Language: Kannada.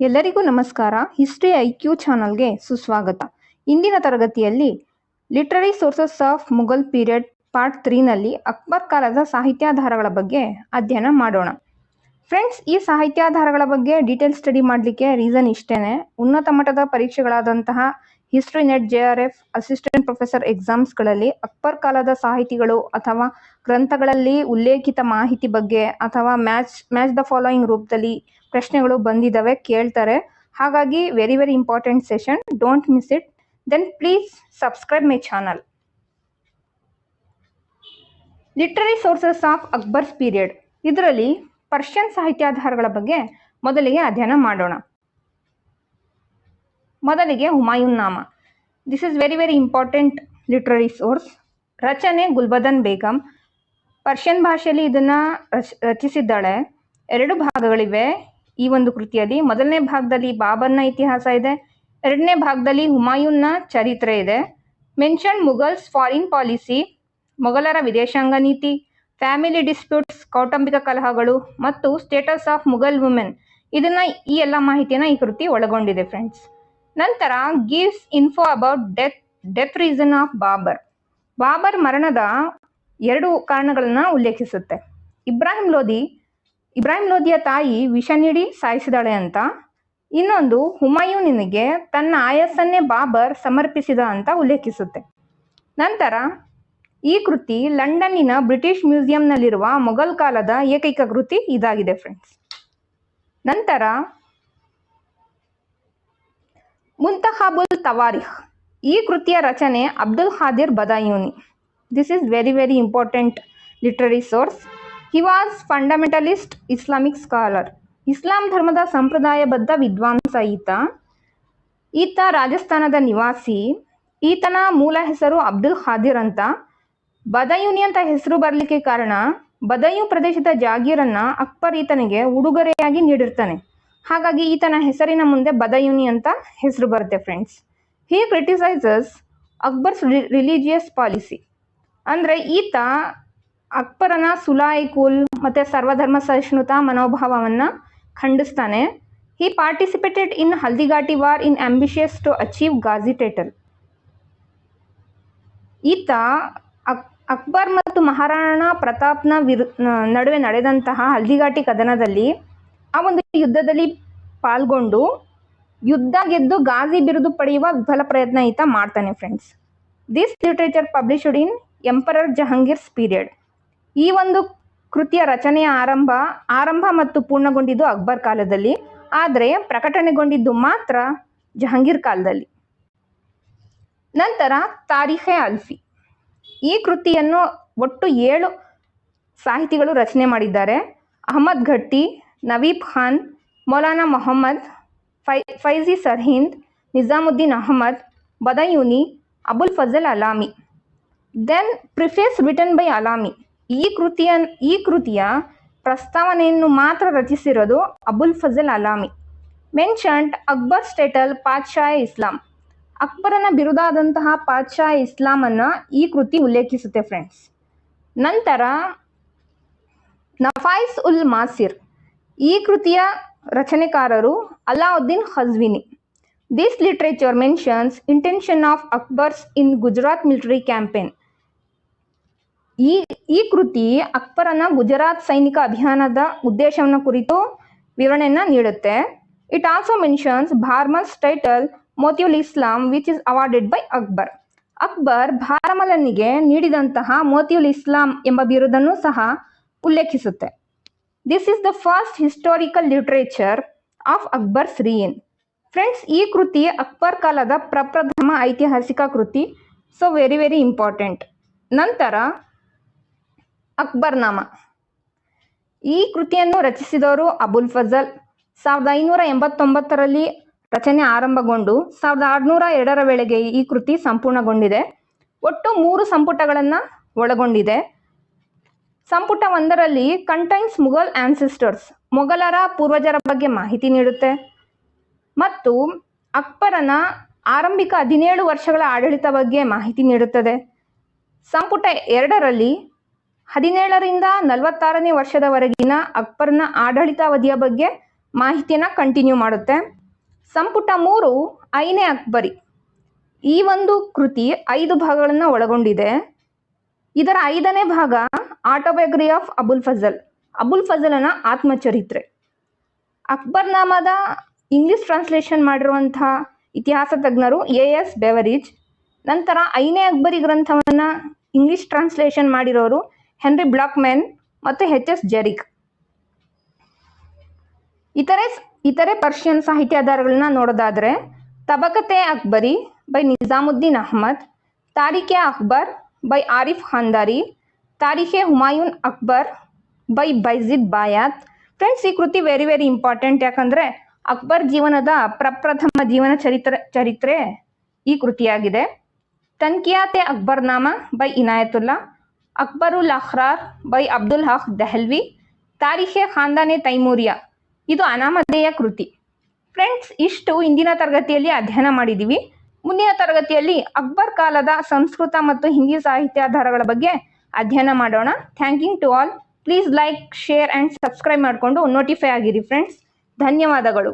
ಎಲ್ಲರಿಗೂ ನಮಸ್ಕಾರ. ಹಿಸ್ಟ್ರಿ ಐಕ್ಯೂ ಚಾನಲ್ಗೆ ಸುಸ್ವಾಗತ. ಇಂದಿನ ತರಗತಿಯಲ್ಲಿ literary sources of Mughal period part 3ನಲ್ಲಿ ಅಕ್ಬರ್ ಕಾಲದ ಸಾಹಿತ್ಯಾಧಾರಗಳ ಬಗ್ಗೆ ಅಧ್ಯಯನ ಮಾಡೋಣ. ಫ್ರೆಂಡ್ಸ್, ಈ ಸಾಹಿತ್ಯಾಧಾರಗಳ ಬಗ್ಗೆ ಡೀಟೇಲ್ ಸ್ಟಡಿ ಮಾಡಲಿಕ್ಕೆ ರೀಸನ್ ಇಷ್ಟೇನೆ. ಉನ್ನತ ಮಟ್ಟದ ಪರೀಕ್ಷೆಗಳಾದಂತಹ history NET JRF assistant professor ಎಕ್ಸಾಮ್ಸ್ಗಳಲ್ಲಿ ಅಕ್ಬರ್ ಕಾಲದ ಸಾಹಿತಿಗಳು ಅಥವಾ ಗ್ರಂಥಗಳಲ್ಲಿ ಉಲ್ಲೇಖಿತ ಮಾಹಿತಿ ಬಗ್ಗೆ ಅಥವಾ ಮ್ಯಾಚ್ ದ ಫಾಲೋಯಿಂಗ್ ರೂಪದಲ್ಲಿ ಪ್ರಶ್ನೆಗಳು ಬಂದಿದ್ದಾವೆ, ಕೇಳ್ತಾರೆ. ಹಾಗಾಗಿ very important session, don't miss it. Then please subscribe my channel. Literary sources of Akbar's period, ಇದರಲ್ಲಿ ಪರ್ಷಿಯನ್ ಸಾಹಿತ್ಯಾಧಾರಗಳ ಬಗ್ಗೆ ಮೊದಲಿಗೆ ಅಧ್ಯಯನ ಮಾಡೋಣ. ಮೊದಲಿಗೆ Humayun Nama. This is very important literary source. ರಚನೆ ಗುಲ್ಬದನ್ ಬೇಗಂ. ಪರ್ಷಿಯನ್ ಭಾಷೆಯಲ್ಲಿ ಇದನ್ನು ರಚಿಸಿದ್ದಾಳೆ. 2 ಭಾಗಗಳಿವೆ ಈ ಒಂದು ಕೃತಿಯಲ್ಲಿ. ಮೊದಲನೇ ಭಾಗದಲ್ಲಿ ಬಾಬರ್ನ ಇತಿಹಾಸ ಇದೆ, ಎರಡನೇ ಭಾಗದಲ್ಲಿ ಹುಮಾಯೂನ್ನ ಚರಿತ್ರೆ ಇದೆ. ಮೆನ್ಷನ್ ಮುಘಲ್ಸ್ ಫಾರಿನ್ ಪಾಲಿಸಿ, ಮೊಘಲರ ವಿದೇಶಾಂಗ ನೀತಿ, ಫ್ಯಾಮಿಲಿ ಡಿಸ್ಪ್ಯೂಟ್ಸ್, ಕೌಟುಂಬಿಕ ಕಲಹಗಳು ಮತ್ತು ಸ್ಟೇಟಸ್ ಆಫ್ ಮುಘಲ್ ವುಮೆನ್. ಈ ಎಲ್ಲ ಮಾಹಿತಿಯನ್ನು ಈ ಕೃತಿ ಒಳಗೊಂಡಿದೆ ಫ್ರೆಂಡ್ಸ್. ನಂತರ gives info about death reason of Babur. Babur ಮರಣದ 2 ಕಾರಣಗಳನ್ನು ಉಲ್ಲೇಖಿಸುತ್ತೆ. ಇಬ್ರಾಹಿಂ ಲೋಧಿಯ ತಾಯಿ ವಿಷ ನೀಡಿ ಸಾಯಿಸಿದಾಳೆ ಅಂತ. ಇನ್ನೊಂದು, ಹುಮಾಯೂನಿಗೆ ತನ್ನ ಆಯಸ್ಸನ್ನೇ ಬಾಬರ್ ಸಮರ್ಪಿಸಿದ ಅಂತ ಉಲ್ಲೇಖಿಸುತ್ತೆ. ನಂತರ ಈ ಕೃತಿ ಲಂಡನ್ನಿನ ಬ್ರಿಟಿಷ್ ಮ್ಯೂಸಿಯಂನಲ್ಲಿರುವ ಮೊಘಲ್ ಕಾಲದ ಏಕೈಕ ಕೃತಿ ಇದಾಗಿದೆ ಫ್ರೆಂಡ್ಸ್. ನಂತರ ಮುಂತಖಾಬುಲ್ ತವಾರಿಖ್. ಈ ಕೃತಿಯ ರಚನೆ Abdul Qadir Badauni. This is very important literary source. He was fundamentalist Islamic scholar. Islam ಧರ್ಮದ ಸಂಪ್ರದಾಯಬದ್ಧ ವಿದ್ವಾಂಸ ಈತ ರಾಜಸ್ಥಾನದ ನಿವಾಸಿ. ಈತನ ಮೂಲ ಹೆಸರು ಅಬ್ದುಲ್ ಖಾದಿರ್ ಅಂತ. ಬದಾಯೂನಿ ಅಂತ ಹೆಸರು ಬರಲಿಕ್ಕೆ ಕಾರಣ, ಬದಾಯೂನ್ ಪ್ರದೇಶದ ಜಾಗೀರನ್ನ ಅಕ್ಬರ್ ಈತನಿಗೆ ಉಡುಗೊರೆಯಾಗಿ ನೀಡಿರ್ತಾನೆ. ಹಾಗಾಗಿ ಈತನ ಹೆಸರಿನ ಮುಂದೆ ಬದಾಯೂನಿ ಅಂತ ಹೆಸರು ಬರುತ್ತೆ friends. He criticises Akbar's religious policy. ಅಂದರೆ ಈತ ಅಕ್ಬರನ ಸುಲಾಯ್ ಕುಲ್ ಮತ್ತು ಸರ್ವಧರ್ಮ ಸಹಿಷ್ಣುತಾ ಮನೋಭಾವವನ್ನು ಖಂಡಿಸ್ತಾನೆ. He participated in Haldighati war in ambitious to achieve Ghazi title. ಈತ ಅಕ್ಬರ್ ಮತ್ತು ಮಹಾರಾಣಾ ಪ್ರತಾಪ್ನ ನಡುವೆ ನಡೆದಂತಹ ಹಲ್ದಿಘಾಟಿ ಕದನದಲ್ಲಿ ಆ ಒಂದು ಯುದ್ಧದಲ್ಲಿ ಪಾಲ್ಗೊಂಡು ಯುದ್ಧ ಗೆದ್ದು ಗಾಜಿ ಬಿರುದು ಪಡೆಯುವ ವಿಫಲ ಪ್ರಯತ್ನ ಈತ ಮಾಡ್ತಾನೆ friends. This literature published in emperor Jahangir's period. ಈ ಒಂದು ಕೃತಿಯ ರಚನೆಯ ಆರಂಭ ಮತ್ತು ಪೂರ್ಣಗೊಂಡಿದ್ದು ಅಕ್ಬರ್ ಕಾಲದಲ್ಲಿ, ಆದರೆ ಪ್ರಕಟಣೆಗೊಂಡಿದ್ದು ಮಾತ್ರ ಜಹಾಂಗೀರ್ ಕಾಲದಲ್ಲಿ. ನಂತರ ತಾರೀಖೆ ಅಲ್ಫಿ. ಈ ಕೃತಿಯನ್ನು ಒಟ್ಟು 7 ಸಾಹಿತಿಗಳು ರಚನೆ ಮಾಡಿದ್ದಾರೆ. Ahmad Ghatti, Naqib Khan, Maulana Mohammad, Faizi Sirhind, Nizamuddin Ahmad, Badauni, Abul Fazal Allami. Then preface written by Allami. ಈ ಕೃತಿಯ ಪ್ರಸ್ತಾವನೆಯನ್ನು ಮಾತ್ರ ರಚಿಸಿರೋದು ಅಬುಲ್ ಫಜಲ್ ಅಲಾಮಿ. Mentioned Akbar's title Padshah Islam. ಅಕ್ಬರನ ಬಿರುದಾದಂತಹ ಪಾದ್ಶಾ ಇಸ್ಲಾಮನ್ನು ಈ ಕೃತಿ ಉಲ್ಲೇಖಿಸುತ್ತೆ ಫ್ರೆಂಡ್ಸ್. ನಂತರ ನಫಾಯಿಸ್ ಉಲ್ ಮಾಸಿರ್. ಈ ಕೃತಿಯ ರಚನೆಕಾರರು Alauddin Qazvini. This literature mentions intention of Akbar's in Gujarat military campaign. ಈ ಕೃತಿ ಅಕ್ಬರನ ಗುಜರಾತ್ ಸೈನಿಕ ಅಭಿಯಾನದ ಉದ್ದೇಶವನ್ನು ಕುರಿತು ವಿವರಣೆಯನ್ನು ನೀಡುತ್ತೆ. It also mentions Bharmal's title Motiul Islam which is awarded by Akbar. Akbar ಭಾರಮಲನಿಗೆ ನೀಡಿದಂತಹ ಮೋತಿಯುಲ್ ಇಸ್ಲಾಂ ಎಂಬ ಬಿರುದನ್ನು ಸಹ ಉಲ್ಲೇಖಿಸುತ್ತೆ. This is the first historical literature of Akbar's reign. Friends, ಈ ಕೃತಿ ಅಕ್ಬರ್ ಕಾಲದ ಪ್ರಪ್ರಥಮ ಐತಿಹಾಸಿಕ ಕೃತಿ. So very important. ನಂತರ ಅಕ್ಬರ್ನಾಮ. ಈ ಕೃತಿಯನ್ನು ರಚಿಸಿದವರು ಅಬುಲ್ ಫಜಲ್. 1589ರಲ್ಲಿ ರಚನೆ ಆರಂಭಗೊಂಡು 1602ರ ವೇಳೆಗೆ ಈ ಕೃತಿ ಸಂಪೂರ್ಣಗೊಂಡಿದೆ. ಒಟ್ಟು 3 ಸಂಪುಟಗಳನ್ನು ಒಳಗೊಂಡಿದೆ. ಸಂಪುಟ 1ರಲ್ಲಿ ಕಂಟೈನ್ಸ್ ಮುಘಲ್ ಆನ್ಸೆಸ್ಟರ್ಸ್, ಮೊಘಲರ ಪೂರ್ವಜರ ಬಗ್ಗೆ ಮಾಹಿತಿ ನೀಡುತ್ತೆ ಮತ್ತು ಅಕ್ಬರನ ಆರಂಭಿಕ 17 ವರ್ಷಗಳ ಆಡಳಿತ ಬಗ್ಗೆ ಮಾಹಿತಿ ನೀಡುತ್ತದೆ. ಸಂಪುಟ 2ರಲ್ಲಿ 17ರಿಂದ 46ನೇ ವರ್ಷದವರೆಗಿನ ಅಕ್ಬರ್ನ ಆಡಳಿತಾವಧಿಯ ಬಗ್ಗೆ ಮಾಹಿತಿಯನ್ನು ಕಂಟಿನ್ಯೂ ಮಾಡುತ್ತೆ. ಸಂಪುಟ 3 ಐನೇ ಅಕ್ಬರಿ. ಈ ಒಂದು ಕೃತಿ 5 ಭಾಗಗಳನ್ನು ಒಳಗೊಂಡಿದೆ. ಇದರ 5ನೇ ಭಾಗ ಆಟೋಬಯೋಗ್ರಫಿ ಆಫ್ ಅಬುಲ್ ಫಜಲ್, ಅಬುಲ್ ಫಜಲನ ಆತ್ಮಚರಿತ್ರೆ. ಅಕ್ಬರ್ನಾಮಾದ ಇಂಗ್ಲಿಷ್ ಟ್ರಾನ್ಸ್ಲೇಷನ್ ಮಾಡಿರುವಂತಹ ಇತಿಹಾಸ ತಜ್ಞರು AS ಬೆವರಿಜ್. ನಂತರ 5ನೇ ಅಕ್ಬರಿ ಗ್ರಂಥವನ್ನು ಇಂಗ್ಲಿಷ್ ಟ್ರಾನ್ಸ್ಲೇಷನ್ ಮಾಡಿರೋರು ಹೆನ್ರಿ ಬ್ಲಾಕ್ಮೆನ್ ಮತ್ತು HS ಜೆರಿಕ್. ಇತರೆ ಪರ್ಷಿಯನ್ ಸಾಹಿತ್ಯಾಧಾರಗಳನ್ನ ನೋಡೋದಾದರೆ Tabaqat-e Akbari by Nizamuddin Ahmad, Tarikh-e Akbar by Arif Khandari, Tarikh-e Humayun Akbar by Bayazid Bayat. Friends, ಈ ಕೃತಿ ವೆರಿ ವೆರಿ ಇಂಪಾರ್ಟೆಂಟ್. ಯಾಕಂದರೆ ಅಕ್ಬರ್ ಜೀವನದ ಪ್ರಪ್ರಥಮ ಜೀವನ ಚರಿತ್ರೆ ಈ ಕೃತಿಯಾಗಿದೆ. ತನ್ಕಿಯಾತೆ ಅಕ್ಬರ್ನಾಮ ಬೈ ಇನಾಯತುಲ್ಲಾ, ಅಕ್ಬರುಲ್ ಅಖ್ರಾರ್ ಬೈ ಅಬ್ದುಲ್ ಹಕ್ ದೆಹಲ್ವಿ, ತಾರೀಖೆ ಖಾನ್ದಾನೆ ತೈಮೂರಿಯಾ ಇದು ಅನಾಮಧೇಯ ಕೃತಿ. ಫ್ರೆಂಡ್ಸ್, ಇಷ್ಟು ಇಂದಿನ ತರಗತಿಯಲ್ಲಿ ಅಧ್ಯಯನ ಮಾಡಿದ್ದೀವಿ. ಮುಂದಿನ ತರಗತಿಯಲ್ಲಿ ಅಕ್ಬರ್ ಕಾಲದ ಸಂಸ್ಕೃತ ಮತ್ತು ಹಿಂದಿ ಸಾಹಿತ್ಯಾಧಾರಗಳ ಬಗ್ಗೆ ಅಧ್ಯಯನ ಮಾಡೋಣ. Thanking to all. Please like, share and subscribe ಮಾಡಿಕೊಂಡು ನೋಟಿಫೈ ಆಗಿರಿ ಫ್ರೆಂಡ್ಸ್. ಧನ್ಯವಾದಗಳು.